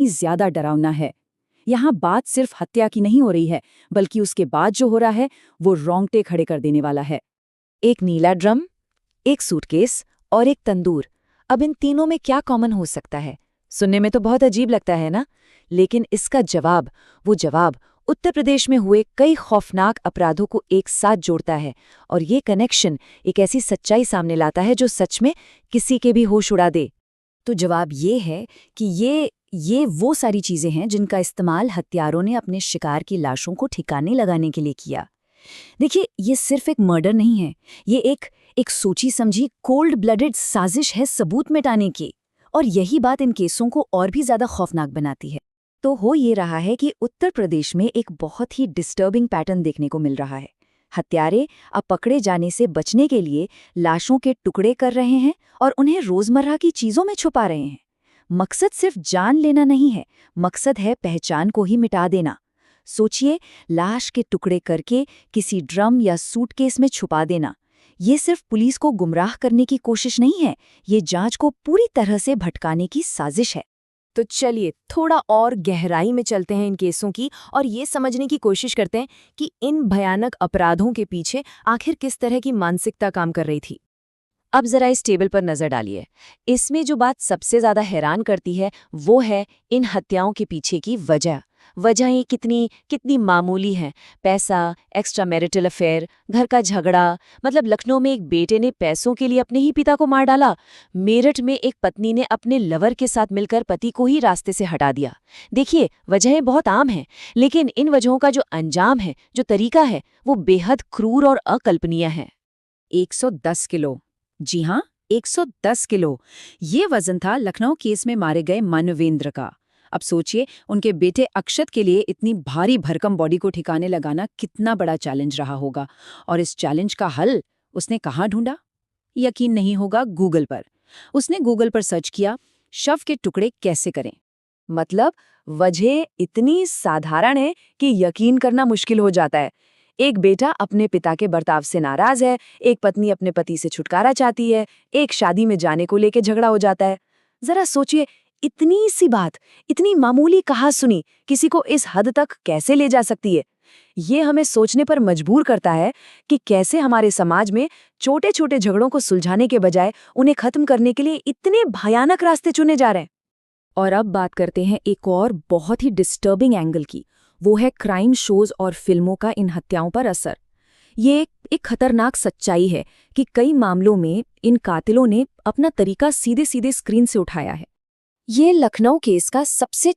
ज्यादा डरावना है। यहाँ बात सिर्फ हत्या की नहीं हो रही है, बल्कि उसके बाद जो हो रहा है वो रोंगटे खड़े कर देने वाला है। एक नीला ड्रम, एक सूटकेस और एक तंदूर। अब इन तीनों में क्या कॉमन हो सकता है? सुनने में तो बहुत अजीब लगता है ना, लेकिन इसका जवाब, वो जवाब उत्तर प्रदेश में हुए कई खौफनाक अपराधों को एक साथ जोड़ता है। और ये कनेक्शन एक ऐसी सच्चाई सामने लाता है जो सच में किसी के भी होश उड़ा दे। तो जवाब ये है कि ये वो सारी चीजें हैं जिनका इस्तेमाल हत्यारों ने अपने शिकार की लाशों को ठिकाने लगाने के लिए किया। देखिए, ये सिर्फ एक मर्डर नहीं है, ये एक सोची समझी कोल्ड ब्लडेड साजिश है सबूत मिटाने की। और यही बात इन केसों को और भी ज्यादा खौफनाक बनाती है। तो हो ये रहा है कि उत्तर प्रदेश में एक बहुत ही डिस्टर्बिंग पैटर्न देखने को मिल रहा है। हत्यारे अब पकड़े जाने से बचने के लिए लाशों के टुकड़े कर रहे हैं और उन्हें रोजमर्रा की चीजों में छुपा रहे हैं। मकसद सिर्फ जान लेना नहीं है, मकसद है पहचान को ही मिटा देना। सोचिए, लाश के टुकड़े करके किसी ड्रम या सूटकेस में छुपा देना। ये सिर्फ पुलिस को गुमराह करने की कोशिश नहीं है, ये जांच को पूरी तरह से भटकाने की साजिश है। तो चलिए थोड़ा और गहराई में चलते हैं इन केसों की और ये समझने की कोशिश करते हैं कि इन भयानक अपराधों के पीछे आखिर किस तरह की मानसिकता काम कर रही थी। अब जरा इस टेबल पर नजर डालिए। इसमें जो बात सबसे ज्यादा हैरान करती है वो है इन हत्याओं के पीछे की वजह। वजहें कितनी कितनी मामूली हैं। पैसा, एक्स्ट्रा मैरिटल अफेयर, घर का झगड़ा। मतलब लखनऊ में एक बेटे ने पैसों के लिए अपने ही पिता को मार डाला। मेरठ में एक पत्नी ने अपने लवर के साथ मिलकर पति को ही रास्ते से हटा दिया। देखिए, वजहें बहुत आम हैं, लेकिन इन वजहों का जो अंजाम है, जो तरीका है, वो बेहद क्रूर और अकल्पनीय है। 110 किलो, जी हाँ, 110 किलो। ये वजन था लखनऊ केस में मारे गए मानवेंद्र का। अब सोचिए, उनके बेटे अक्षत के लिए इतनी भारी भरकम बॉडी को ठिकाने लगाना कितना बड़ा चैलेंज रहा होगा। और इस चैलेंज का हल उसने कहाँ ढूंढा? यकीन नहीं होगा, गूगल पर। उसने गूगल पर सर्च किया, शव के टुकड़े कैसे करें। मतलब वजह इतनी साधारण है कि यकीन करना मुश्किल हो जाता है। एक बेटा अपने पिता के बर्ताव से नाराज है, एक पत्नी अपने पति से छुटकारा चाहती है, एक शादी में जाने को लेके झगड़ा हो जाता है। जरा सोचिए, इतनी सी बात, इतनी मामूली कहासुनी किसी को इस हद तक कैसे ले जा सकती है। ये हमें सोचने पर मजबूर करता है कि कैसे हमारे समाज में छोटे छोटे झगड़ों को सुलझाने के बजाय उन्हें खत्म करने के लिए इतने भयानक रास्ते चुने जा रहे हैं। और अब बात करते हैं एक और बहुत ही डिस्टर्बिंग एंगल की। वो है क्राइम शोज और फिल्मों का इन हत्याओं पर असर। ये एक खतरनाक सच्चाई है कि कई मामलों में इन कातिलों ने अपना तरीका सीधे सीधे स्क्रीन से उठाया है। ये लखनऊ केस का सबसे